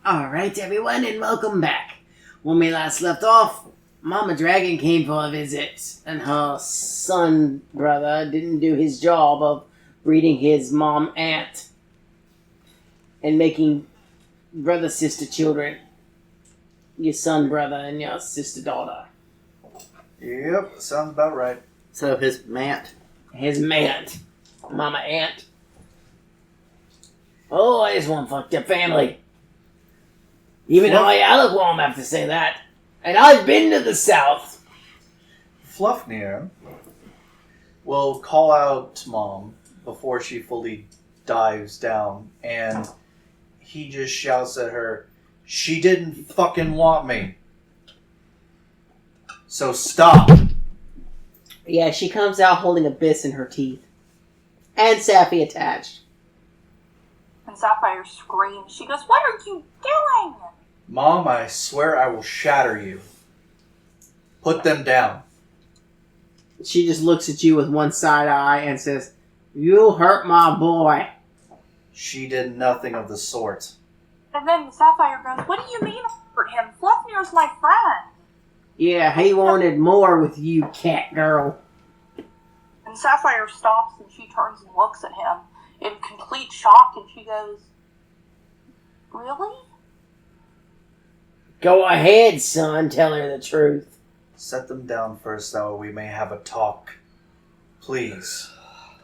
Alright, everyone, and welcome back. When we last left off, Mama Dragon came for a visit, and her son brother didn't do his job of breeding his mom aunt and making brother-sister children. Your son brother and your sister daughter. Yep, sounds about right. So his mant. His mant. Mama aunt. Oh, it's one fucked up family. Even I, Alec, won't have to say that. And I've been to the South. Fluffnir will call out to Mom before she fully dives down, and he just shouts at her, "She didn't fucking want me. So stop." Yeah, she comes out holding a bis in her teeth. And Sappy attached. And Sapphire screams. She goes, "What are you doing?" Mom, I swear I will shatter you. Put them down. She just looks at you with one side eye and says, "You hurt my boy." She did nothing of the sort. And then Sapphire goes, "What do you mean I hurt him? Fluffnir's my friend." Yeah, he wanted more with you, cat girl. And Sapphire stops and she turns and looks at him in complete shock and she goes, "Really?" Go ahead, son, tell her the truth. Set them down first, so we may have a talk. Please.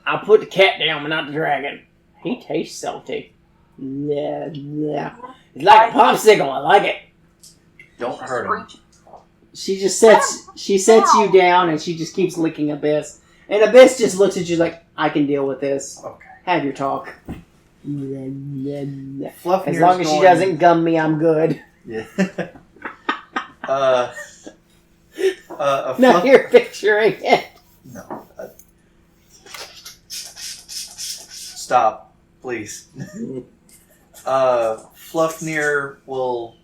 I'll put the cat down, but not the dragon. He tastes salty. Yeah, yeah. It's like a popsicle, I like it. Don't hurt him. She just sets you down and she just keeps licking Abyss. And Abyss just looks at you like, I can deal with this. Okay. Have your talk. Fluffnir's As long as she doesn't gum me, I'm good. Yeah. Now you're picturing it. No. Stop, please. Fluffnir will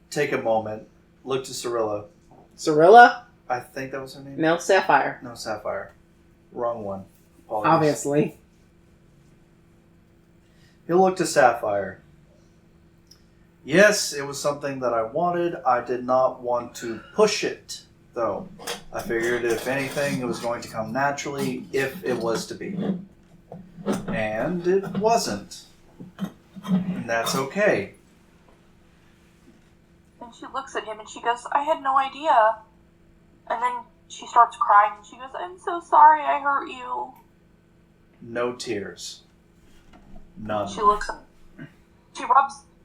take a moment, look to Cirilla. Cirilla? I think that was her name? No, Sapphire. No, Sapphire. Wrong one. Apologies. Obviously. He'll look to Sapphire. Yes, it was something that I wanted. I did not want to push it, though. I figured if anything, it was going to come naturally if it was to be. And it wasn't. And that's okay. And she looks at him and she goes, "I had no idea." And then she starts crying and she goes, "I'm so sorry I hurt you." No tears. None. She looks at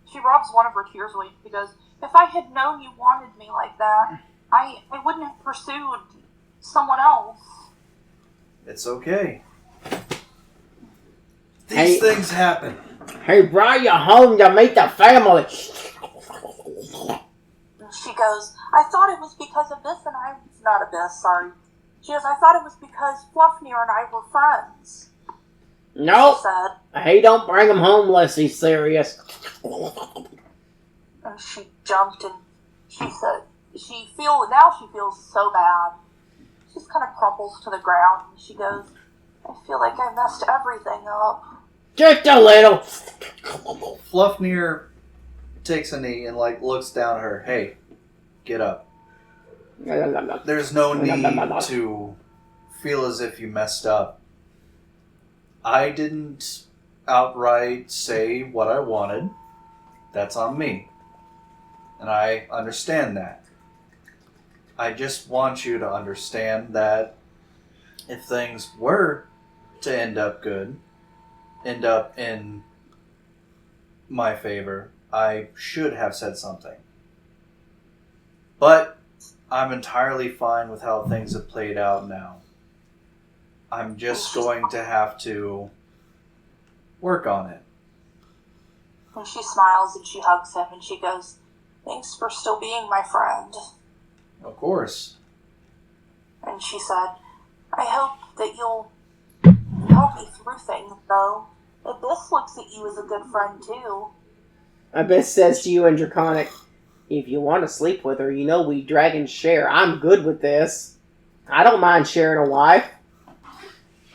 She rubs one of her tears away. She goes, "If I had known you wanted me like that, I wouldn't have pursued someone else." It's okay. Hey. These things happen. He brought you home to meet the family. And she goes, "I thought it was because of this," and it's not Abyss, sorry. She goes, "I thought it was because Fluffnir and I were friends." Nope. She said, He don't bring him home unless he's serious. and she jumped and she said, now she feels so bad. She just kind of crumples to the ground and she goes, "I feel like I messed everything up." Just a little. Fluffnir takes a knee and looks down at her. Hey, get up. There's no need to feel as if you messed up. I didn't outright say what I wanted. That's on me. And I understand that. I just want you to understand that if things were to end up good, end up in my favor, I should have said something. But I'm entirely fine with how things have played out now. I'm just going to have to work on it. And she smiles and she hugs him and she goes, "Thanks for still being my friend." Of course. And she said, "I hope that you'll help me through things, though. Abyss looks at you as a good friend, too." Abyss says to you in Draconic, "If you want to sleep with her, you know we dragons share. I'm good with this. I don't mind sharing a wife."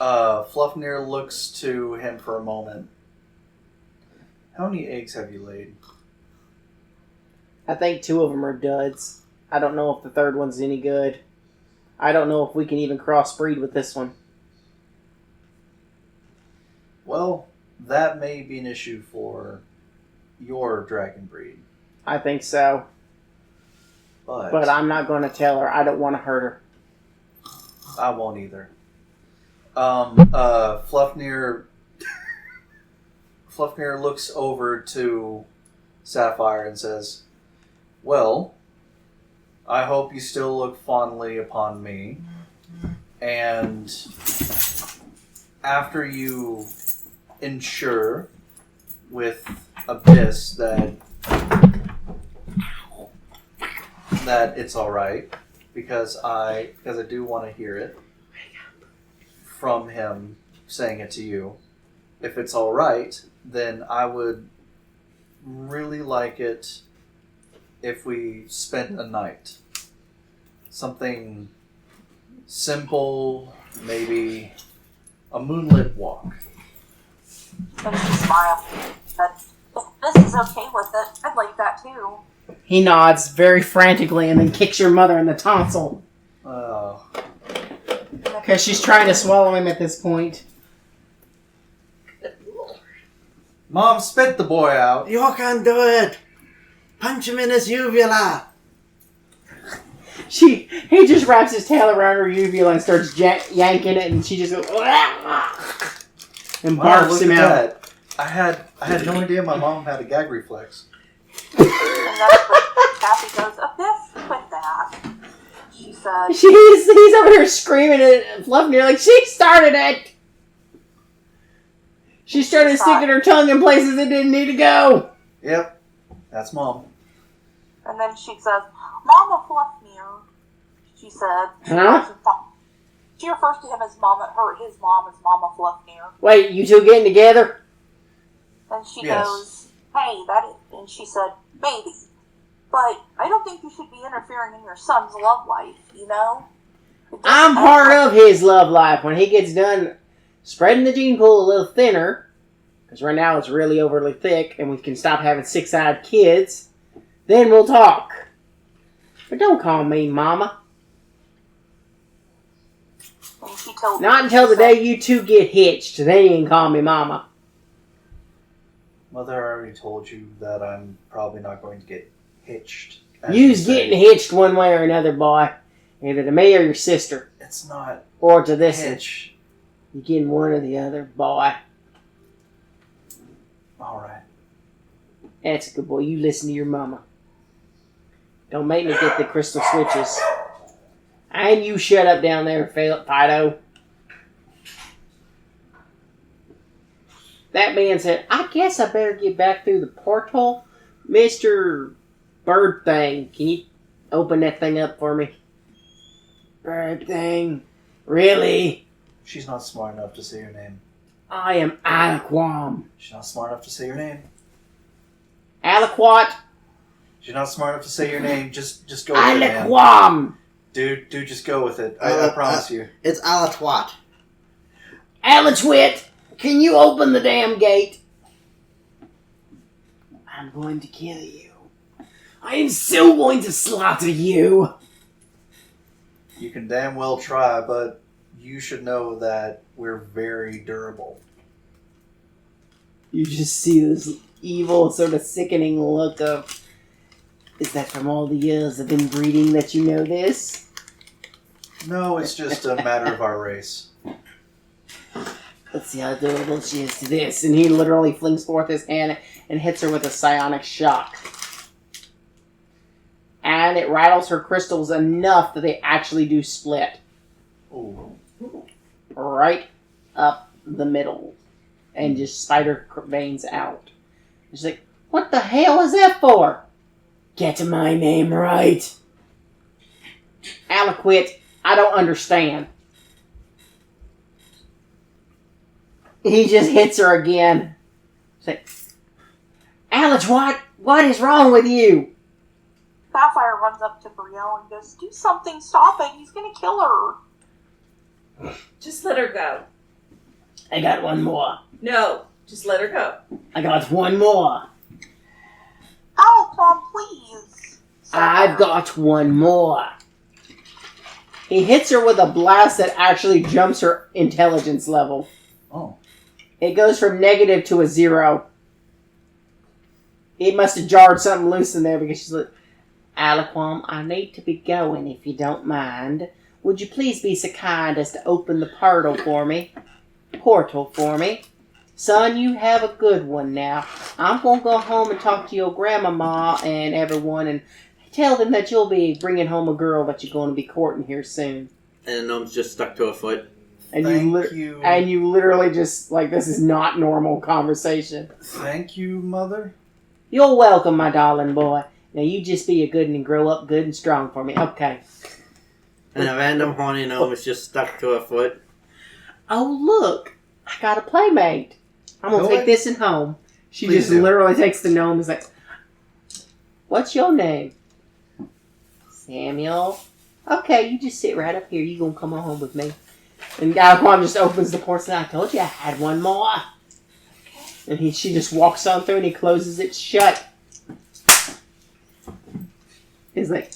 Fluffnir looks to him for a moment. How many eggs have you laid? I think 2 of them are duds. I don't know if the third one's any good. I don't know if we can even crossbreed with this one. Well, that may be an issue for your dragon breed. I think so. But I'm not going to tell her. I don't want to hurt her. I won't either. Fluffnir looks over to Sapphire and says, well, I hope you still look fondly upon me. And after you ensure with Abyss that it's alright, because I do want to hear it from him saying it to you. If it's alright, then I would really like it if we spent a night. Something simple, maybe a moonlit walk. And she smiled. But if this is okay with it, I'd like that too. He nods very frantically and then kicks your mother in the tonsil. Oh. Because she's trying to swallow him at this point. Mom, spit the boy out. You can do it. Punch him in his uvula. He just wraps his tail around her uvula and starts yanking it, and she just goes and barks him out. That. I had no idea my mom had a gag reflex. And that's when Kathy goes, Abyss, quit that. She said, He's over here screaming at Fluffnir like, she started it! She started sticking her tongue in places it didn't need to go. Yep, that's Mom. and then she says, Mama Fluffnir. She said, Huh? She refers to him as Mama, his mom as Mama Fluffnir. Wait, you two getting together? And she Yes. goes, hey, and she said, maybe. But I don't think you should be interfering in your son's love life, you know? I'm part of his love life. When he gets done spreading the gene pool a little thinner, because right now it's really overly thick, and we can stop having 6-eyed kids, then we'll talk. But don't call me Mama. And she told Not until the day you two get hitched, then you can call me Mama. Mother already told you that I'm probably not going to get hitched. as You's you say. getting hitched one way or another, boy. Either to me or your sister. It's not Or to this one. hitch. You're getting one or the other, boy. Alright. That's a good boy. You listen to your mama. Don't make me get the crystal switches. And you shut up down there, Fido. That being said, I guess I better get back through the portal. Mr. Bird Thing, can you open that thing up for me? Bird Thing. Really? She's not smart enough to say your name. I am Aliquam. She's not smart enough to say your name. Aliquat. She's not smart enough to say your name. Just go with it, man. Aliquam. Dude, just go with it. I promise you. It's Alatwat. Alichwit, can you open the damn gate? I'm going to kill you. I am still going to slaughter you. You can damn well try, but you should know that we're very durable. You just see this evil, sort of sickening look of, is that from all the years of inbreeding that you know this? No, it's just a matter of our race. Let's see how durable she is to this. And he literally flings forth his hand and hits her with a psionic shock. And it rattles her crystals enough that they actually do split. Ooh. Right up the middle. And just spider veins out. She's like, what the hell is that for? Get my name right. Aliquid, I don't understand. He just hits her again. She's like, Alice, what is wrong with you? Sapphire runs up to Brielle and goes, do something, stop it, he's gonna kill her. Just let her go. I got one more. No, just let her go. I got one more. Aliquam, please. I've got one more. He hits her with a blast that actually jumps her intelligence level. Oh. It goes from negative to a 0. It must have jarred something loose in there because she's like, Aliquam, I need to be going if you don't mind. Would you please be so kind as to open the portal for me? Son, you have a good one now. I'm going to go home and talk to your grandmama and everyone and tell them that you'll be bringing home a girl that you're going to be courting here soon. And the gnome's just stuck to a foot. And Thank you. And you literally just, like, this is not normal conversation. Thank you, Mother. You're welcome, my darling boy. Now you just be a good one and grow up good and strong for me. Okay. And a random horny gnome is just stuck to a foot. Oh, look. I got a playmate. I'm going to take this in home. She Please just do. literally takes the gnome and is like, what's your name? Samuel. Okay, you just sit right up here. You going to come on home with me. And Galquan just opens the portal. I told you I had one more. And she just walks on through and he closes it shut. He's like,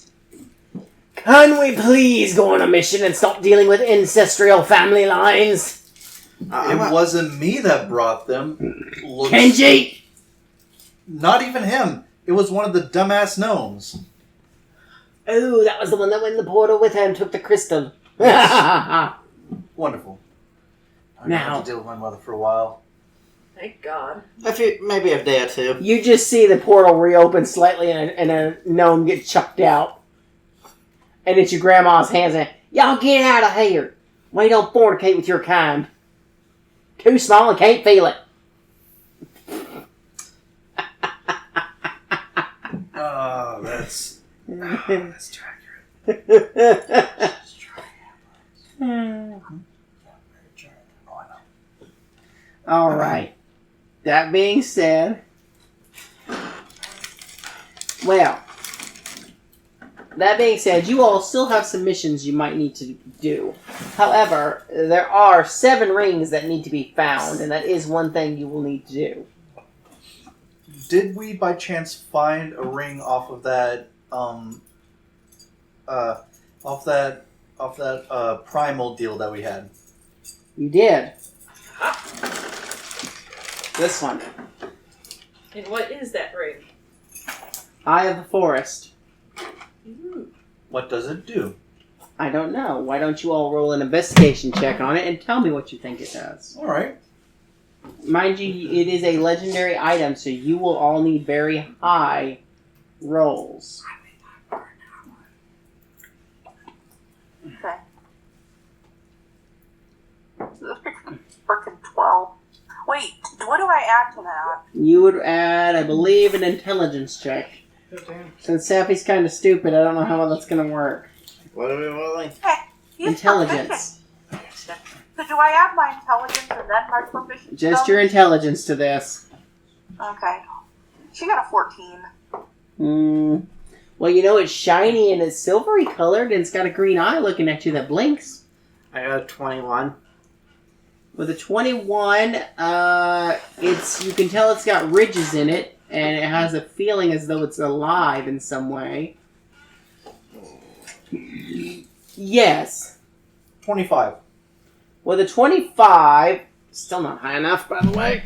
can we please go on a mission and stop dealing with ancestral family lines? It wasn't me that brought them. Kenji! Not even him. It was one of the dumbass gnomes. Oh, that was the one that went in the portal with her and took the crystal. Wonderful. I Now- don't have to deal with my mother for a while. Thank God. Maybe a day or two. You just see the portal reopen slightly and a gnome get chucked out. And it's your grandma's hands and, y'all get out of here. We don't fornicate with your kind. Too small and can't feel it. Oh, that's too accurate. All right. That being said, you all still have some missions you might need to do. However, there are 7 rings that need to be found, and that is one thing you will need to do. Did we by chance find a ring off of that primal deal that we had? You did. This one. And what is that ring? Eye of the Forest. Ooh. What does it do? I don't know. Why don't you all roll an investigation check on it and tell me what you think it does? All right. Mind you, it is a legendary item, so you will all need very high rolls. Okay. This freaking 12. Wait, what do I add to that? You would add, I believe, an intelligence check. Since Sappy's kind of stupid, I don't know how well that's going to work. What are we rolling? Hey, he's Intelligence. proficient. So do I add my intelligence and then my proficiency? Just your intelligence to this. Okay. She got a 14. Well, you know, it's shiny and it's silvery colored and it's got a green eye looking at you that blinks. I got a 21. With a 21, you can tell it's got ridges in it, and it has a feeling as though it's alive in some way. Yes. 25. With a 25, still not high enough, by the way.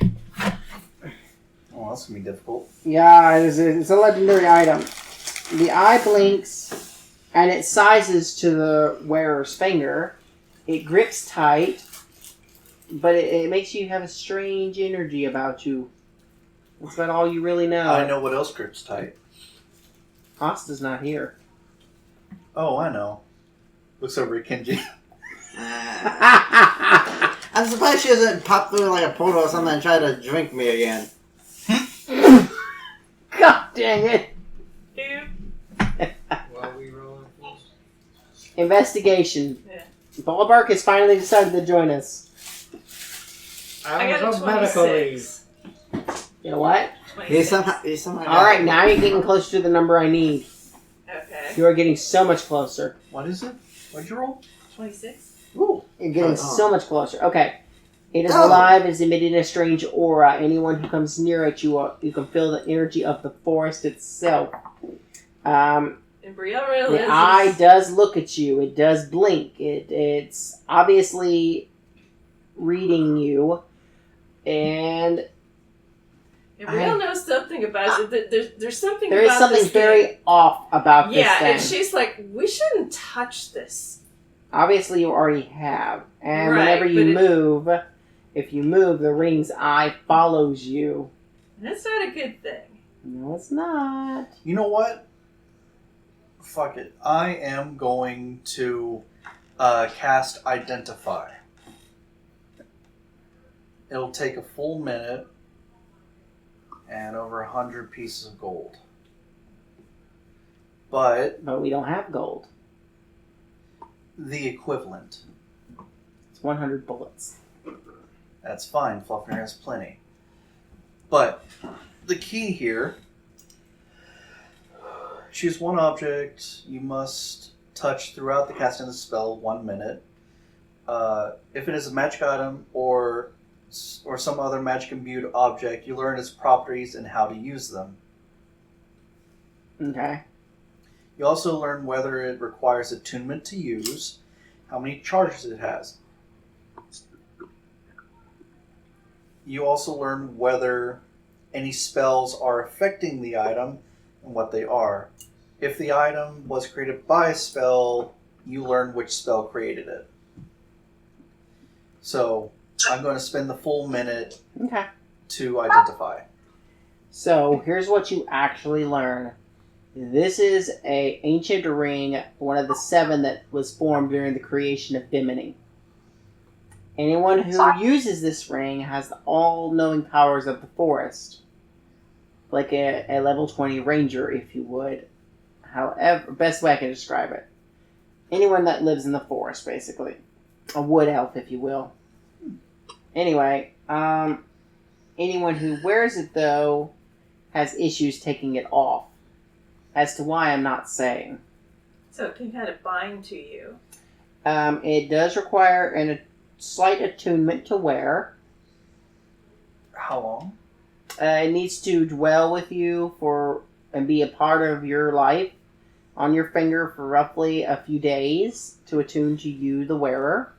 Oh, that's gonna be difficult. Yeah, it's a legendary item. The eye blinks, and it sizes to the wearer's finger. It grips tight, but it makes you have a strange energy about you. That's about all you really know. I know what else grips tight. Hosta's not here. Oh, I know. Looks over at Kenji. I'm surprised she doesn't pop through like a portal or something and try to drink me again. God dang it. While we rolling fools. Investigation. Yeah. Ballbark has finally decided to join us. I I got was a on medical leave. 26. You know what? He's 26. somehow Alright, now you're getting closer to the number I need. Okay. You are getting so much closer. What is it? What'd you roll? 26. Ooh. You're getting so much closer. Okay. It is Oh. alive, is emitting a strange aura. Anyone who comes near it, you can feel the energy of the forest itself. And Brielle The eye does look at you. It does blink. It's obviously reading you. And Brielle knows something about it. There's something there is about something this very thing. off about this Yeah, thing. and she's like, we shouldn't touch this. Obviously, you already have. And Right, whenever you but move, if you move, the ring's eye follows you. That's not a good thing. No, it's not. You know what? Fuck it. I am going to cast Identify. It'll take a full minute and over 100 pieces of gold. But But we don't have gold. the equivalent. It's 100 bullets. That's fine. Fluffner has plenty. But the key here, choose one object you must touch throughout the casting of the spell 1 minute. If it is a magic item or some other magic imbued object, you learn its properties and how to use them. Okay. You also learn whether it requires attunement to use, how many charges it has. You also learn whether any spells are affecting the item and what they are. If the item was created by a spell, you learn which spell created it. So, I'm going to spend the full minute Okay. to identify. So, here's what you actually learn. This is a ancient ring, one of the 7 that was formed during the creation of Bimini. Anyone who uses this ring has the all-knowing powers of the forest. Like a level 20 ranger, if you would. However, best way I can describe it. Anyone that lives in the forest, basically. A wood elf, if you will. Anyway, anyone who wears it, though, has issues taking it off. As to why, I'm not saying. So it can kind of bind to you. It does require a slight attunement to wear. How long? It needs to dwell with you and be a part of your life on your finger for roughly a few days to attune to you, the wearer.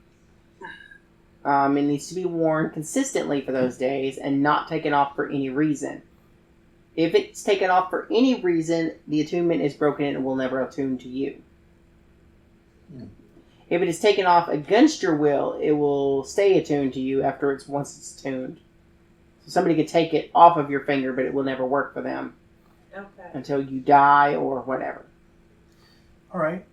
It needs to be worn consistently for those days and not taken off for any reason. If it's taken off for any reason, the attunement is broken and it will never attune to you. If it is taken off against your will, it will stay attuned to you once it's attuned. So somebody could take it off of your finger, but it will never work for them Okay. until you die or whatever. All right.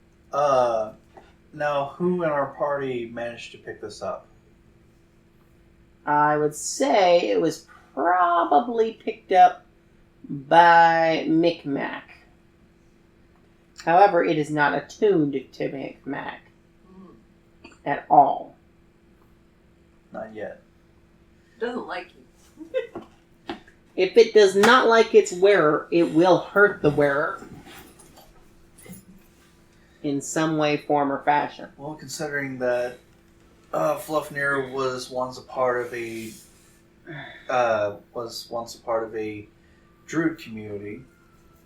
Now, who in our party managed to pick this up? I would say it was probably picked up by Micmac. However, it is not attuned to Micmac at all. Not yet. Doesn't like you. If it does not like its wearer, it will hurt the wearer in some way, form, or fashion. Well, considering that Fluffnir was once a part of a druid community,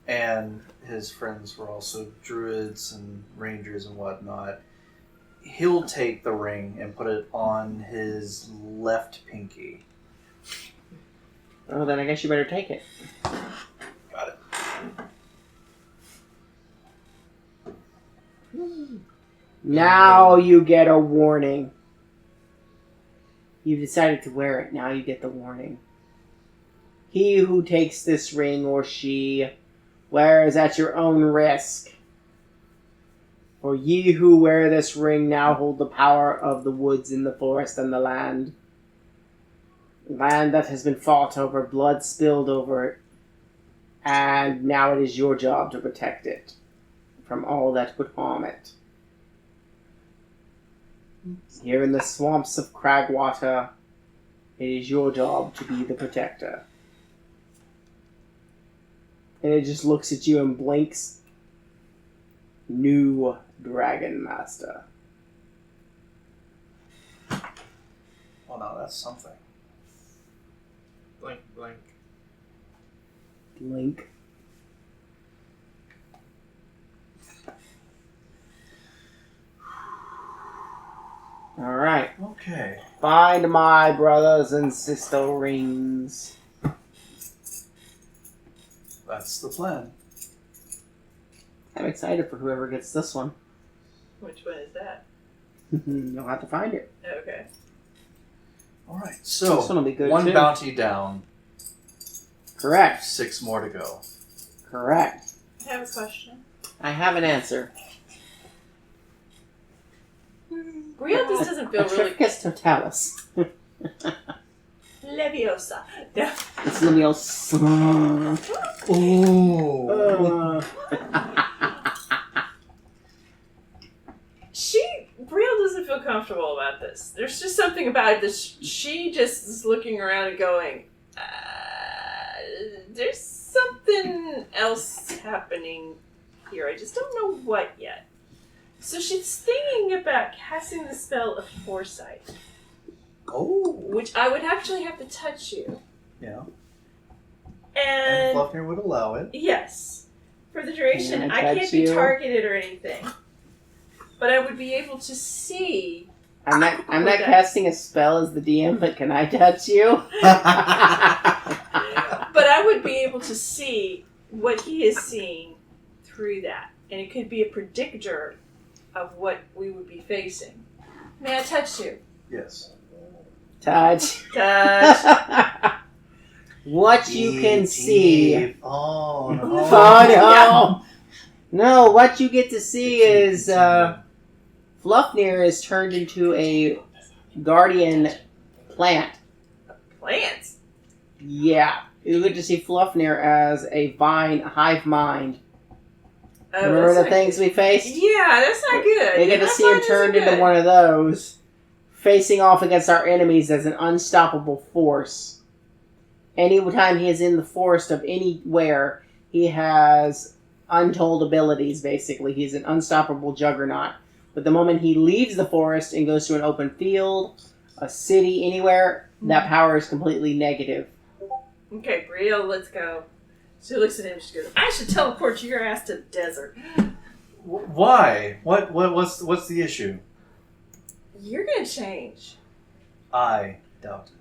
and his friends were also druids and rangers and whatnot, he'll take the ring and put it on his left pinky. Oh, then I guess you better take it. Got it. Now you get a warning. You decided to wear it. Now you get the warning. He who takes this ring, or she, wears at your own risk. For ye who wear this ring now hold the power of the woods and the forest and the land. Land that has been fought over, blood spilled over it. And now it is your job to protect it from all that would harm it. Here in the swamps of Cragwater, it is your job to be the protector. And it just looks at you and blinks. New Dragon Master. Well, now that's something. Blank, blank. Blink. Alright. Okay. Find my brothers and sister rings. That's the plan. I'm excited for whoever gets this one. Which one is that? You'll have to find it. Okay. Alright, This so one will be good one too. bounty down, Correct. 6 more to go. Correct. I have a question. I have an answer. Real, this doesn't feel really Petrificus totalis. Leviosa. No. It's Leviosa. Ooh. Brielle doesn't feel comfortable about this. There's just something about it that she just is looking around and going, there's something else happening here. I just don't know what yet. So she's thinking about casting the spell of foresight, Oh. which I would actually have to touch you. Yeah. And And Fluffner would allow it. yes, for the duration, Can I I can't touch be you? targeted or anything. But I would be able to see. I'm not Okay. casting a spell as the DM, but can I touch you? But I would be able to see what he is seeing through that. And it could be a predictor of what we would be facing. May I touch you? Yes. Touch. Touch. What you can see. Oh, no. Oh no! No, what you get to see is Fluffnir is turned into a guardian plant. Plants. Yeah. You get to see Fluffnir as a hive mind. Oh, Remember that's the not things good. we faced? Yeah, that's not good. They get to That see him isn't turned good. into one of those, facing off against our enemies as an unstoppable force. Anytime he is in the forest of anywhere, he has untold abilities, basically. He's an unstoppable juggernaut. But the moment he leaves the forest and goes to an open field, a city, anywhere, that power is completely negative. Okay, Brielle, let's go. She looks at him. She goes, "I should teleport your ass to the desert. Why? What's the issue? You're gonna change." I doubt it.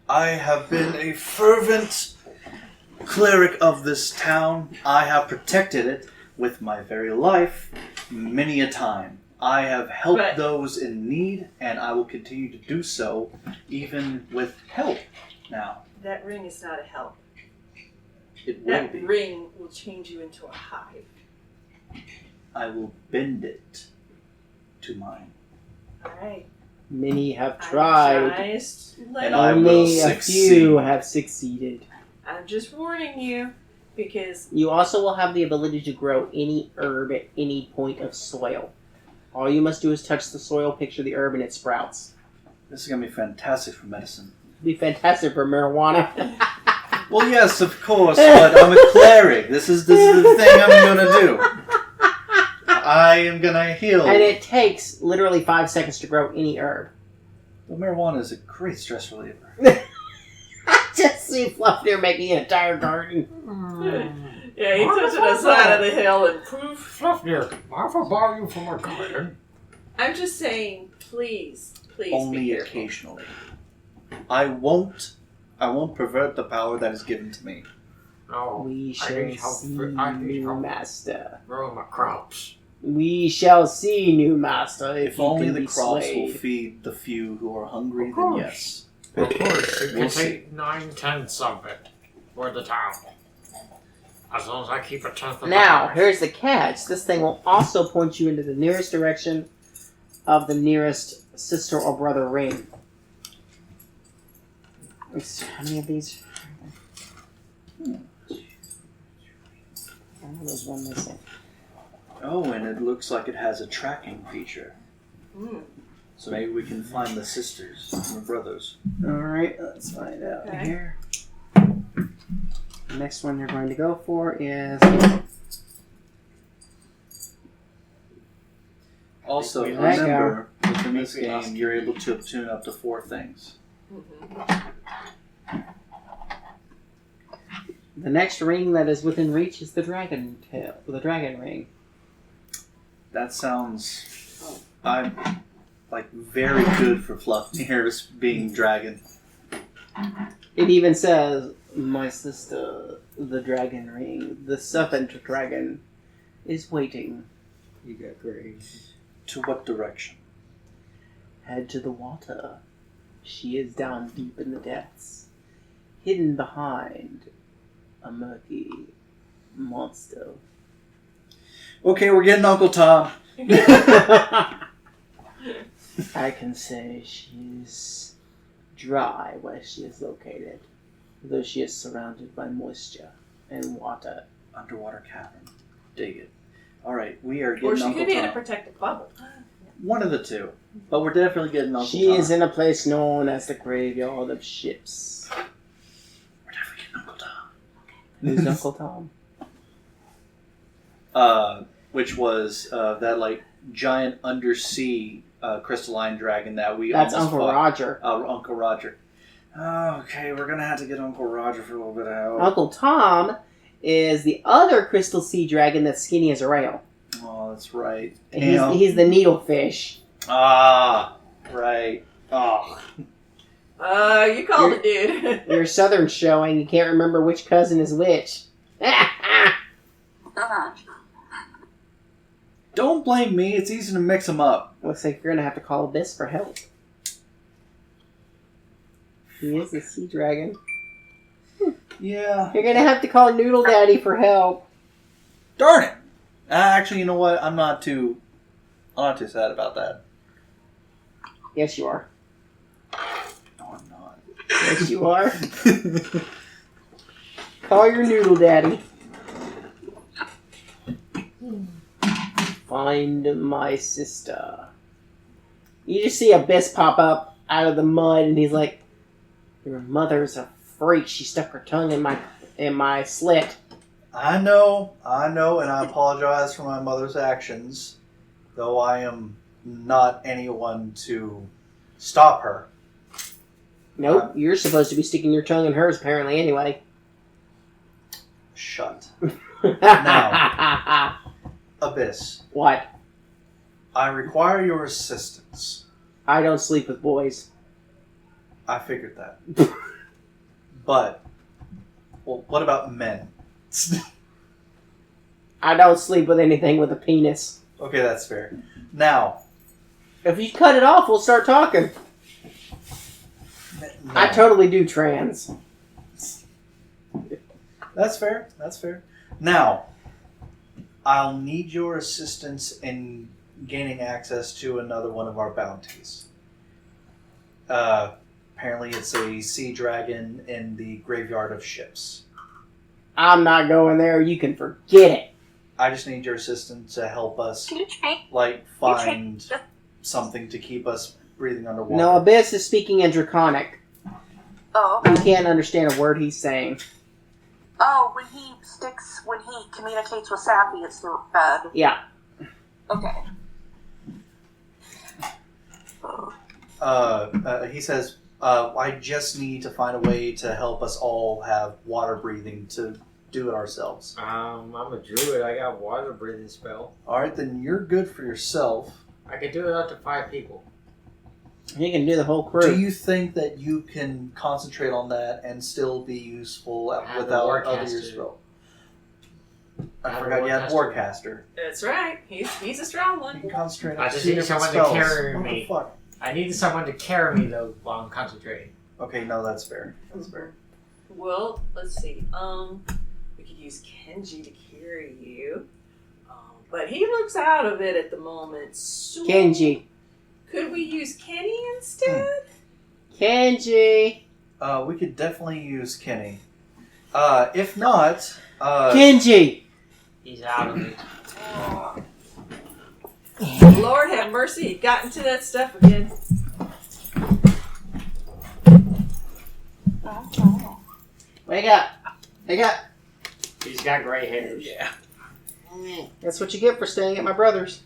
I have been a fervent cleric of this town. I have protected it with my very life many a time. I have helped But- those in need, and I will continue to do so, even with help now. That ring is not a help. It will That be. ring will change you into a hive. I will bend it to mine. All right. Many have tried. And I will Only a succeed. few have succeeded. I'm just warning you because You also will have the ability to grow any herb at any point of soil. All you must do is touch the soil, picture the herb, and it sprouts. This is going to be fantastic for medicine. It'd be fantastic for marijuana. Well, yes, of course, but I'm a cleric. This is the thing I'm going to do. I am going to heal. And it takes literally 5 seconds to grow any herb. Well, marijuana is a great stress reliever. Just see Fluffnir making an entire garden. yeah, he touched the side of the hill and poof. Fluffnir, mind if I borrow you from my garden? I'm just saying, please be Only careful. occasionally. I won't pervert the power that is given to me. No, We I shall need help. see, I need new help master. growing my crops. We shall see, new master, if If you only can the be crops will swayed. feed the few who are hungry, Of then course. yes. Of course, you We'll can see. take 9/10 of it for the town. As long as I keep a tenth of the Now, harvest. here's the catch. This thing will also point you into the nearest direction of the nearest sister or brother ring. How many of these? Oh, there's one missing. Oh, and it looks like it has a tracking feature. Mm. So maybe we can find the sisters or brothers. Alright, let's find out Okay. here. The next one you're going to go for is... Also, There you go. remember, within this We lost game, you're able to tune up to 4 things. The next ring that is within reach is the dragon tail, the dragon ring. That sounds... like very good for Fluffnear's being dragon. It even says, "My sister, the dragon ring, the serpent dragon, is waiting." You got grace. To what direction? Head to the water. She is down deep in the depths, hidden behind a murky monster. Okay, we're getting Uncle Tom. I can say she's dry where she is located, though she is surrounded by moisture and water. Underwater cavern. Dig it. Alright, we are Or getting she Uncle could be in a Tom. protective bubble. One of the two. But we're definitely getting Uncle She Tom. is in a place known as the Graveyard of Ships. We're definitely getting Uncle Tom. Who's Uncle Tom? Which was that like giant undersea crystalline dragon that we That's almost Uncle fought. Roger. Uncle Roger. Okay, we're gonna have to get Uncle Roger for a little bit of help. Uncle Tom is the other crystal sea dragon that's skinny as a rail. Oh, that's right. And Damn. he's the needlefish. Ah, right. Oh, You called it, dude. Your southern showing, you can't remember which cousin is which. don't blame me. It's easy to mix them up. Looks like you're gonna have to call Abyss for help. He is the sea dragon. Yeah. You're gonna have to call Noodle Daddy for help. Darn it. Actually, you know what? I'm not too sad about that. Yes, you are. No, I'm not. Yes, you are. Call your Noodle Daddy. Find my sister. You just see Abyss pop up out of the mud, and he's like, "Your mother's a freak. She stuck her tongue in my slit." I know, and I apologize for my mother's actions, though I am not anyone to stop her. Nope, you're supposed to be sticking your tongue in hers, apparently, anyway. Shut. Now. Abyss, What? I require your assistance. I don't sleep with boys. I figured that. But, well, what about men? I don't sleep with anything with a penis. Okay, that's fair. Now, If you cut it off, we'll start talking. no. I totally do trans. That's fair. Now, I'll need your assistance in gaining access to another one of our bounties. Apparently it's a sea dragon in the Graveyard of Ships. I'm not going there. You can forget it. I just need your assistance to help us, Can you change? find something to keep us breathing underwater. No, Abyss is speaking in Draconic. Oh, You okay. can't understand a word he's saying. Oh, when he communicates with Sappy, it's the bed. Yeah. Okay. He says, I just need to find a way to help us all have water breathing to do it ourselves. I'm a druid. I got water breathing spell. Alright, then you're good for yourself. I can do it up to 5 people. He can do the whole crew. Do you think that you can concentrate on that and still be useful have without the other Warcaster. your spell? I I have forgot a you had Warcaster. Warcaster. That's right. He's a strong You one. can concentrate on I just 2 need different someone to spells. carry What me. the fuck? I need someone to carry me though while I'm concentrating. Okay, no, that's fair. Well, let's see. We could use Kenji to carry you, but he looks out of it at the moment. So Kenji. Could we use Kenny instead? Kenji. We could definitely use Kenny. If not, Kenji. He's out of it. Lord have mercy, he got into that stuff again. Wake up. Wake up. He's got gray hairs. yeah. That's what you get for staying at my brother's.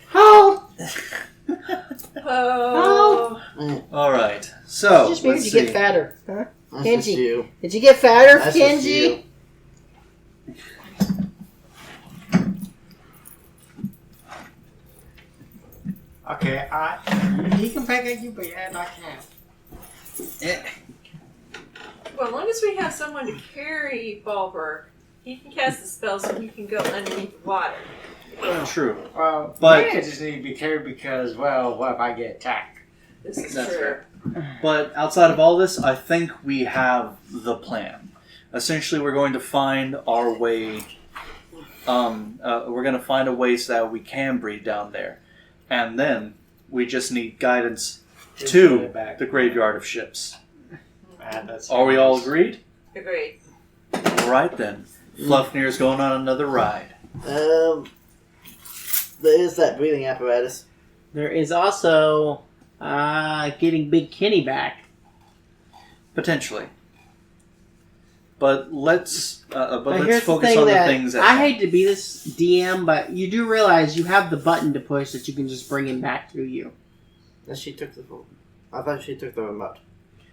Help! Oh. Alright, so, Just figured let's you see. get fatter. Huh? That's Kenji. just you. Did you get fatter, That's just Kenji? you. Okay, he can pick at you, but yeah, I can't. Well, as long as we have someone to carry Ballberg, he can cast the spell so he can go underneath the water. True. Well, But- but I just need to be careful because, well, what if I get attacked? This is That's true. fair. But outside of all this, I think we have the plan. Essentially, we're going to find our way. We're going to find a way so that we can breed down there, and then we just need guidance to the graveyard of ships. Man, that's Are we all agreed? Agreed. All right then. Fluffnir's going on another ride. There is that breathing apparatus. There is also getting Big Kenny back. Potentially. But let's But let's here's focus the thing on the that things that I hate to be this DM, but you do realize you have the button to push that you can just bring him back to you. And she took the phone. I thought she took the remote.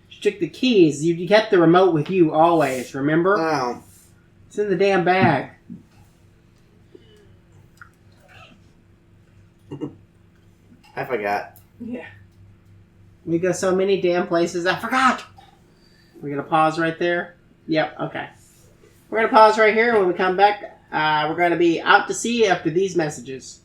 She took the keys. You kept the remote with you always, remember? Oh. It's in the damn bag. I forgot. Yeah. We go so many damn places, I forgot! We're going to pause right there. Yep, okay. We're going to pause right here. When we come back, we're going to be out to sea after these messages.